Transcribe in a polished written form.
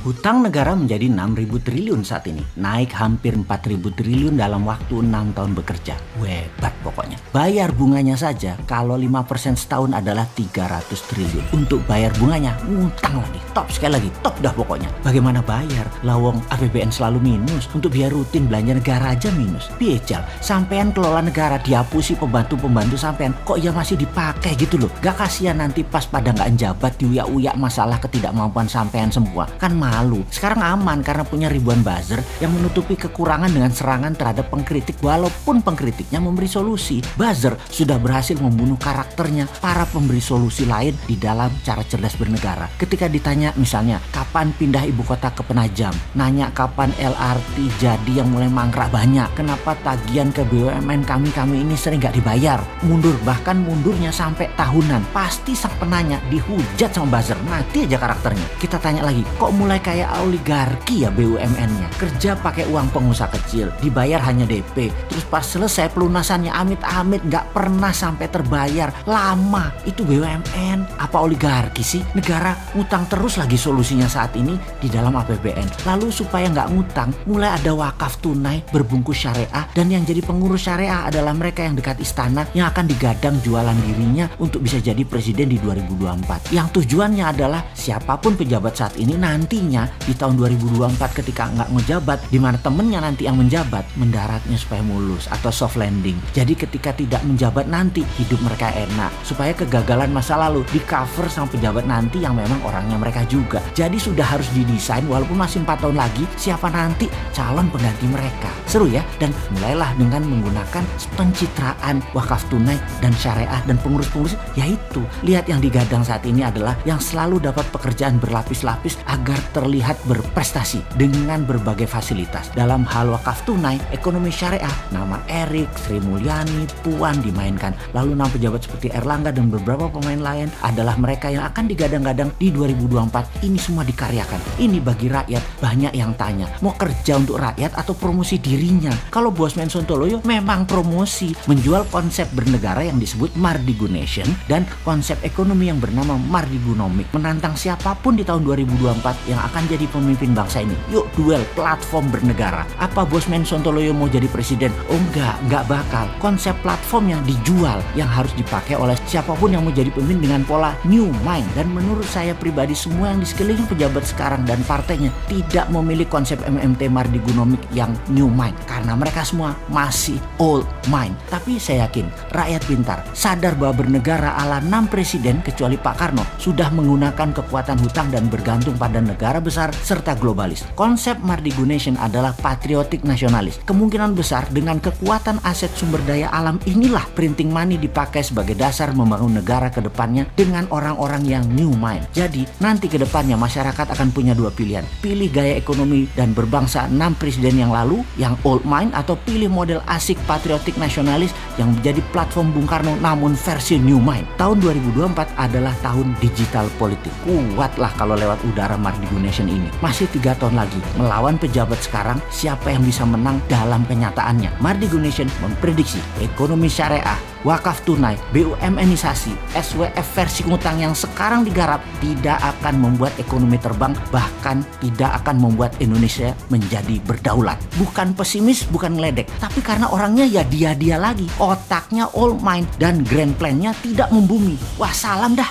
Hutang negara menjadi 6.000 triliun saat ini, naik hampir 4.000 triliun dalam waktu 6 tahun bekerja. Hebat pokoknya. Bayar bunganya saja kalau 5% setahun adalah 300 triliun. Untuk bayar bunganya, ngutang lagi. Top sekali lagi, top dah pokoknya. Bagaimana bayar? Lawang APBN selalu minus, untuk biaya rutin belanja negara aja minus. Piejal, sampean kelola negara dihapusi pembantu-pembantu sampean, kok ya masih dipakai gitu loh. Gak kasihan nanti pas pada nggak njabat diuyak-uyak masalah ketidakmampuan sampean semua. Kan malu. Sekarang aman karena punya ribuan buzzer yang menutupi kekurangan dengan serangan terhadap pengkritik walaupun pengkritiknya memberi solusi. Buzzer sudah berhasil membunuh karakternya para pemberi solusi lain di dalam cara cerdas bernegara. Ketika ditanya misalnya kapan pindah ibu kota ke Penajam, nanya kapan LRT jadi yang mulai mangkrak banyak, kenapa tagihan ke BUMN kami ini sering gak dibayar, mundur, bahkan mundurnya sampai tahunan. Pasti sang penanya dihujat sama buzzer, mati aja karakternya. Kita tanya lagi, kok mulai kayak oligarki ya BUMN-nya, kerja pakai uang pengusaha kecil, dibayar hanya DP, terus pas selesai pelunasannya amit-amit nggak pernah sampai terbayar, lama. Itu BUMN apa oligarki sih? Negara ngutang terus lagi solusinya saat ini di dalam APBN. Lalu supaya nggak ngutang, mulai ada wakaf tunai berbungkus syariah, dan yang jadi pengurus syariah adalah mereka yang dekat istana yang akan digadang jualan dirinya untuk bisa jadi presiden di 2024. Yang tujuannya adalah siapapun pejabat saat ini nantinya di tahun 2024 ketika nggak ngejabat, di mana temennya nanti yang menjabat, mendaratnya supaya mulus atau soft landing. Jadi ketika tidak menjabat nanti hidup mereka enak, supaya kegagalan masa lalu di cover sama pejabat nanti yang memang orangnya mereka juga. Jadi sudah harus didesain walaupun masih 4 tahun lagi siapa nanti calon pengganti mereka. Seru ya. Dan mulailah dengan menggunakan pencitraan wakaf tunai dan syariah dan pengurus-pengurus, yaitu lihat yang digadang saat ini adalah yang selalu dapat pekerjaan berlapis-lapis agar terlihat berprestasi dengan berbagai fasilitas. Dalam hal wakaf tunai, ekonomi syariah, nama Erik, Sri Mulyani, Puan dimainkan. Lalu nama pejabat seperti Erlangga dan beberapa pemain lain adalah mereka yang akan digadang-gadang di 2024. Ini semua dikaryakan. Ini bagi rakyat. Banyak yang tanya, mau kerja untuk rakyat atau promosi dirinya? Kalau Bosman Sontoloyo memang promosi, menjual konsep bernegara yang disebut Mardigunation dan konsep ekonomi yang bernama Mardigunomic, menantang siapapun di tahun 2024 yang akan jadi pemimpin bangsa ini. Yuk duel platform bernegara. Apa Bosman Sontoloyo mau jadi presiden? Oh enggak bakal. Konsep platform yang dijual yang harus dipakai oleh siapapun yang mau jadi pemimpin dengan pola new mind. Dan menurut saya pribadi, semua yang di sekeliling pejabat sekarang dan partainya tidak memilih konsep MMT Mardigunomic yang new mind, karena mereka semua masih old mind. Tapi saya yakin rakyat pintar sadar bahwa bernegara ala 6 presiden kecuali Pak Karno sudah menggunakan kekuatan hutang dan bergantung pada negara besar serta globalis. Konsep Mardigunation adalah patriotik nasionalis. Kemungkinan besar dengan kekuatan aset sumber daya alam inilah printing money dipakai sebagai dasar membangun negara ke depannya dengan orang-orang yang new mind. Jadi nanti ke depannya masyarakat akan punya dua pilihan. Pilih gaya ekonomi dan berbangsa 6 presiden yang lalu yang old mind, atau pilih model asik patriotik nasionalis yang menjadi platform Bung Karno namun versi new mind. Tahun 2024 adalah tahun digital politik. Kuatlah kalau lewat udara Mardigunation ini. Masih 3 tahun lagi melawan pejabat sekarang, siapa yang bisa menang dalam kenyataannya? Mardigunation memprediksi ekonomi syariah, wakaf tunai, BUMNisasi, SWF versi ngutang yang sekarang digarap tidak akan membuat ekonomi terbang, bahkan tidak akan membuat Indonesia menjadi berdaulat. Bukan pesimis, bukan ngeledek, tapi karena orangnya ya dia lagi, otaknya old mind dan grand plan-nya tidak membumi. Wah, salam dah.